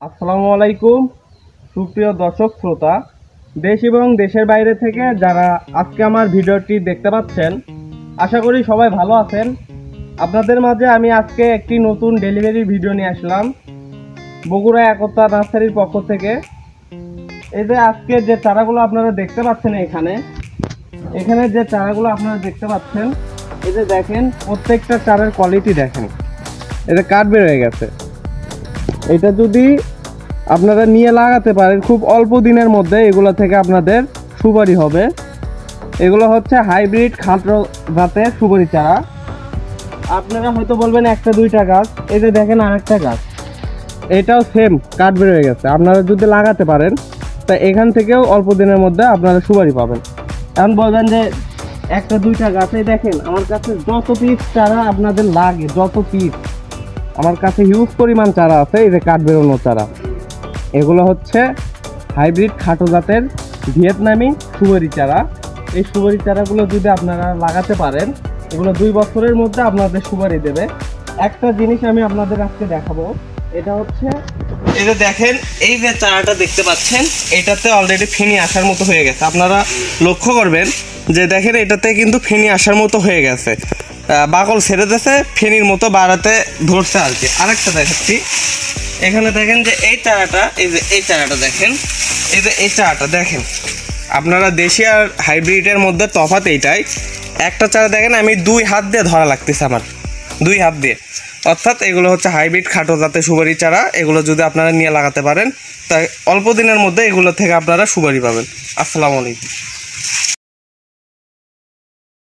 আসসালামু আলাইকুম সুপ্রিয় দর্শক শ্রোতা, দেশ এবং দেশের বাইরে থেকে যারা আজকে আমার ভিডিওটি দেখতে পাচ্ছেন, আশা করি সবাই ভালো আছেন। আপনাদের মাঝে আমি আজকে একটি নতুন ডেলিভারি ভিডিও নিয়ে আসলাম বগুড়া একতা নার্সারির পক্ষ থেকে। এই যে আজকে যে চারাগুলো আপনারা দেখতে পাচ্ছেন, এখানে যে চারাগুলো আপনারা দেখতে পাচ্ছেন, এই যে দেখেন প্রত্যেকটা চারার কোয়ালিটি দেখেন, এটা কাঠ বের হয়ে গেছে। এটা যদি আপনারা নিয়ে লাগাতে পারেন খুব অল্প দিনের মধ্যে এগুলো থেকে আপনাদের সুপারি হবে। এগুলো হচ্ছে হাইব্রিড খাটো জাতের সুপারি চারা। আপনারা হয়তো বলবেন একটা দুইটা গাছ, এই যে দেখেন আরেকটা গাছ, এটাও সেম কাঠ বের হয়ে গেছে। আপনারা যদি লাগাতে পারেন তা এখান থেকেও অল্প দিনের মধ্যে আপনারা সুপারি পাবেন। এখন বলবেন যে একটা দুইটা গাছে, দেখেন আমার কাছে যত পিস চারা আপনাদের লাগে, যত পিস আমার কাছে হিউজ পরিমাণ চারা আছে। এই যে কাঠ বেরোনো চারা, এগুলো হচ্ছে হাইব্রিড খাটো জাতের ভিয়েতনামি সুপারি চারা। এই সুপারি চারাগুলো যদি আপনারা লাগাতে পারেন, এগুলো 2 বছরের মধ্যে আপনাদের সুপারি দেবে। একটা জিনিস আমি আপনাদের আজকে দেখাবো, এটা হচ্ছে এই যে দেখেন, এই যে চারাটা দেখতে পাচ্ছেন, এটাতে অলরেডি ফেনি আসার মতো হয়ে গেছে। আপনারা লক্ষ্য করবেন যে দেখেন এটাতে কিন্তু ফেনি আসার মতো হয়ে গেছে, বাকল ছেড়ে দিয়েছে, ফেনির মতো বাড়াতে ধরছে আর কি। আরেকটা দেখাচ্ছি, এখানে দেখেন যে এই চারাটা, এই যে এই চারাটা দেখেন, এই যে এই চারাটা দেখেন। আপনারা দেশি আর হাইব্রিডের মধ্যে তফাৎ এইটাই, একটা চারা দেখেন আমি 2 হাত দিয়ে ধরা লাগতেছে, আমার 2 হাত দিয়ে। অর্থাৎ এগুলো হচ্ছে হাইব্রিড খাটো জাতের সুপারি চারা। এগুলো যদি আপনারা নিয়ে লাগাতে পারেন তাই অল্প দিনের মধ্যে এগুলো থেকে আপনারা সুপারি পাবেন। আসসালামু আলাইকুম।